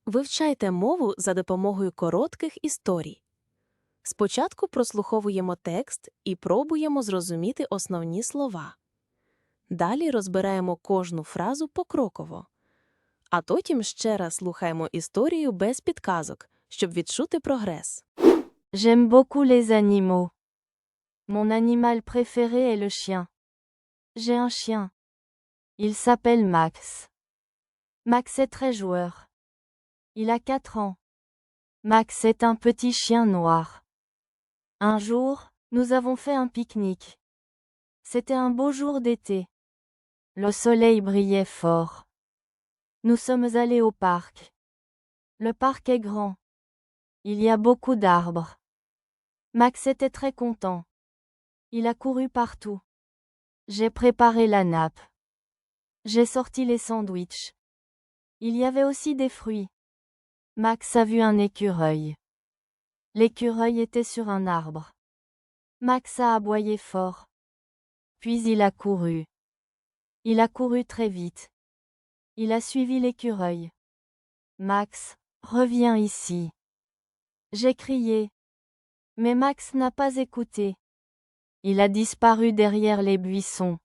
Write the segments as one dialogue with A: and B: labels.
A: Вивчайте мову за допомогою коротких історій. Спочатку прослуховуємо текст і пробуємо зрозуміти основні слова. Далі розбираємо кожну фразу покроково. А потім ще раз слухаємо історію без підказок, щоб відчути прогрес.
B: J'aime beaucoup les animaux. Mon animal préféré est le chien. J'ai un chien. Il s'appelle Max. Max est très joueur. Il a 4 ans. Max est un petit chien noir. Un jour, nous avons fait un pique-nique. C'était un beau jour d'été. Le soleil brillait fort. Nous sommes allés au parc. Le parc est grand. Il y a beaucoup d'arbres. Max était très content. Il a couru partout. J'ai préparé la nappe. J'ai sorti les sandwichs. Il y avait aussi des fruits. Max a vu un écureuil. L'écureuil était sur un arbre. Max a aboyé fort. Puis il a couru. Il a couru très vite. Il a suivi l'écureuil. Max, reviens ici. J'ai crié. Mais Max n'a pas écouté. Il a disparu derrière les buissons.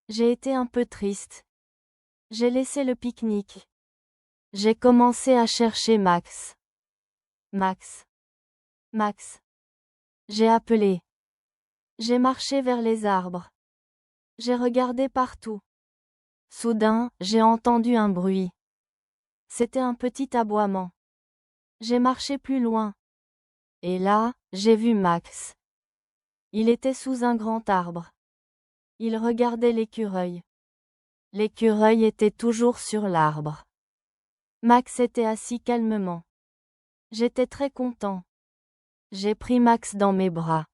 B: J'ai été un peu triste. J'ai laissé le pique-nique. J'ai commencé à chercher Max. Max. Max. J'ai appelé. J'ai marché vers les arbres. J'ai regardé partout. Soudain, j'ai entendu un bruit. C'était un petit aboiement. J'ai marché plus loin. Et là, j'ai vu Max. Il était sous un grand arbre. Il regardait l'écureuil. L'écureuil était toujours sur l'arbre. Max était assis calmement. J'étais très content. J'ai pris Max dans mes bras.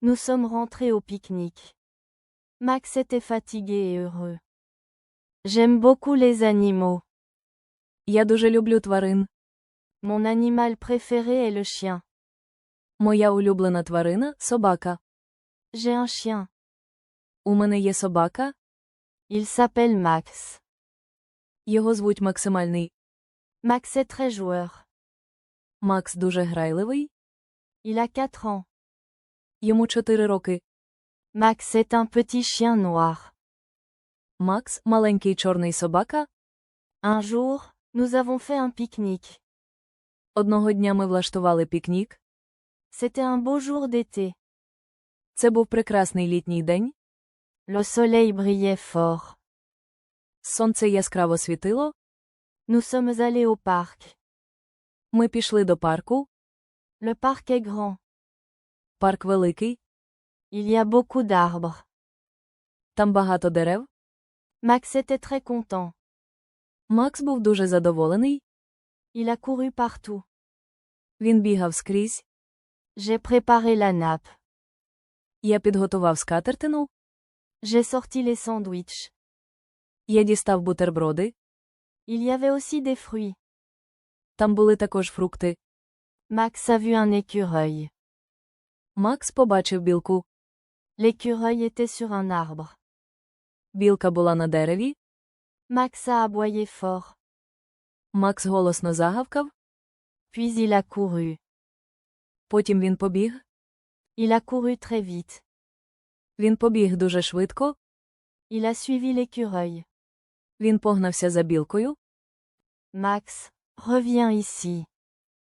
B: Nous sommes rentrés au pique-nique. Max était fatigué et heureux. J'aime beaucoup les animaux.
A: Я дуже люблю тварин.
B: Mon animal préféré est le chien.
A: Моя улюблена тварина – собака.
B: J'ai un chien.
A: У мене є собака.
B: Il s'appelle Max.
A: Його звуть Максимальний.
B: Max est très joueur.
A: Макс дуже грайливий.
B: Il a 4 ans.
A: Йому 4 роки.
B: Max est un petit chien noir.
A: Макс – маленький чорний собака.
B: Un jour, nous avons fait un pique-nique.
A: Одного дня ми влаштували пікнік.
B: C'était un beau jour d'été.
A: Це був прекрасний літній день.
B: Le soleil brillait fort.
A: Сонце яскраво світило.
B: Nous sommes allés au parc.
A: Ми пішли до парку.
B: Le parc est grand.
A: Парк великий.
B: Il y a beaucoup d'arbres.
A: Там багато дерев.
B: Max était très content.
A: Макс був дуже задоволений.
B: Il a couru partout.
A: Він бігав скрізь.
B: J'ai préparé la nappe.
A: Я підготував скатертину.
B: J'ai sorti les sandwichs.
A: Я дістав бутерброди.
B: Il y avait aussi des fruits.
A: Там були також фрукти.
B: Max a vu un écureuil.
A: Макс побачив білку.
B: L'écureuil était sur un arbre.
A: Білка була на дереві.
B: Max a aboyé fort.
A: Макс голосно загавкав.
B: Puis il a couru.
A: Потім він побіг.
B: Il a couru très vite.
A: Він побіг дуже швидко.
B: Il a suivi l'écureuil.
A: Він погнався за білкою.
B: Max, reviens ici.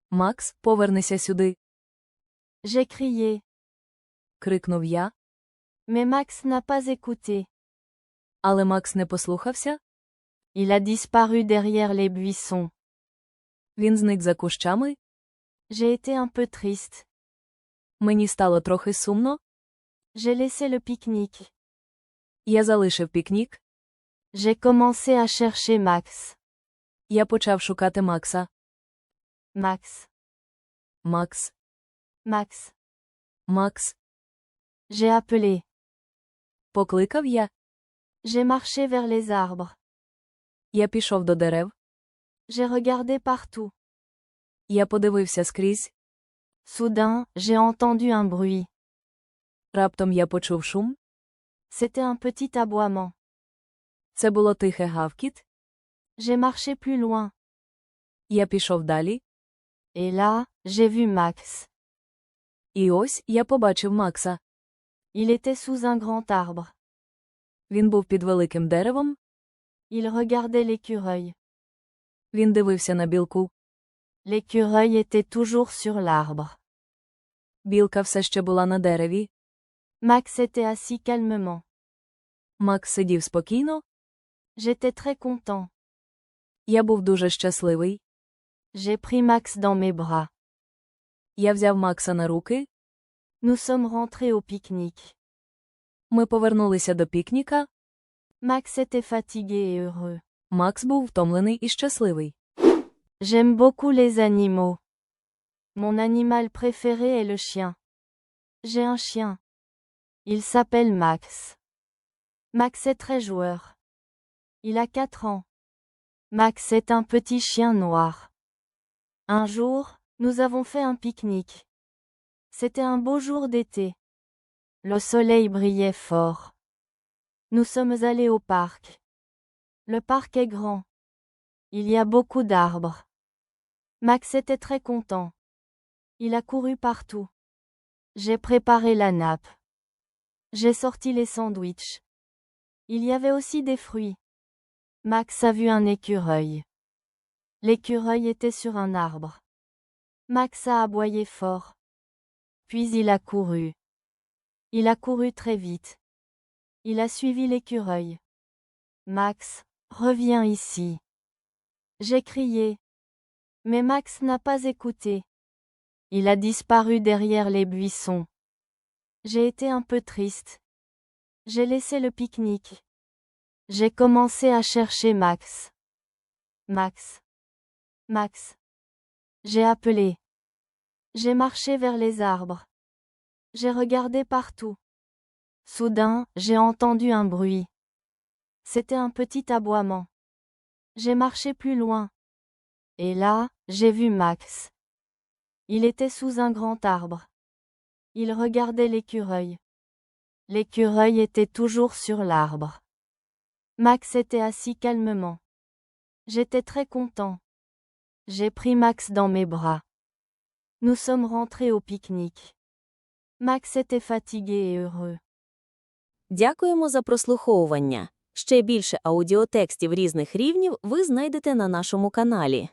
A: Макс, повернися сюди.
B: J'ai crié.
A: Крикнув я.
B: Mais Max n'a pas écouté.
A: Але Макс не послухався.
B: Il a disparu derrière les buissons.
A: Він зник за кущами.
B: J'ai été un peu triste.
A: Мені стало трохи сумно.
B: J'ai laissé le pique-nique.
A: Я залишив пікнік.
B: J'ai commencé à chercher Max.
A: Я почав шукати Макса.
B: Max.
A: Макс.
B: Max.
A: Макс.
B: J'ai appelé.
A: Покликав я.
B: J'ai marché vers les arbres.
A: Я пішов до дерев.
B: J'ai regardé partout.
A: Я подивився скрізь.
B: Soudain, j'ai entendu un bruit.
A: Раптом я почув шум.
B: C'était un petit aboiement.
A: Це було тихе гавкіт.
B: J'ai marché plus loin.
C: Я пішов далі,
B: Et là, j'ai vu Max.
C: і ось я побачив Макса.
B: Il était sous un grand arbre.
C: Він був під великим деревом,
B: Il regardait l'écureuil.
C: він дивився на білку.
B: L'écureuil était toujours sur l'arbre.
C: Білка все ще була на дереві.
B: Max était assis calmement.
C: Макс сидів спокійно.
B: J'étais très content.
C: Я був дуже щасливий.
B: J'ai pris Max dans mes bras.
C: Я взяв Макса на руки.
B: Nous sommes rentrés au pique-nique.
C: Ми повернулися до пікніка.
B: Max était fatigué et heureux.
C: Макс був втомлений і щасливий.
B: J'aime beaucoup les animaux. Mon animal préféré est le chien. J'ai un chien. Il s'appelle Max. Max est très joueur. Il a 4 ans. Max est un petit chien noir. Un jour, nous avons fait un pique-nique. C'était un beau jour d'été. Le soleil brillait fort. Nous sommes allés au parc. Le parc est grand. Il y a beaucoup d'arbres. Max était très content. Il a couru partout. J'ai préparé la nappe. J'ai sorti les sandwichs. Il y avait aussi des fruits. Max a vu un écureuil. L'écureuil était sur un arbre. Max a aboyé fort. Puis il a couru. Il a couru très vite. Il a suivi l'écureuil. Max, reviens ici. J'ai crié. Mais Max n'a pas écouté. Il a disparu derrière les buissons. J'ai été un peu triste. J'ai laissé le pique-nique. J'ai commencé à chercher Max. Max. Max. J'ai appelé. J'ai marché vers les arbres. J'ai regardé partout. Soudain, j'ai entendu un bruit. C'était un petit aboiement. J'ai marché plus loin. Et là, j'ai vu Max. Il était sous un grand arbre. Il regardait l'écureuil. L'écureuil était toujours sur l'arbre. Max était assis calmement. J'étais très content. J'ai pris Max dans mes bras. Nous sommes rentrés au pique-nique. Max était fatigué et heureux.
A: Дякуємо за прослуховування. Ще більше аудіотекстів різних рівнів ви знайдете на нашому каналі.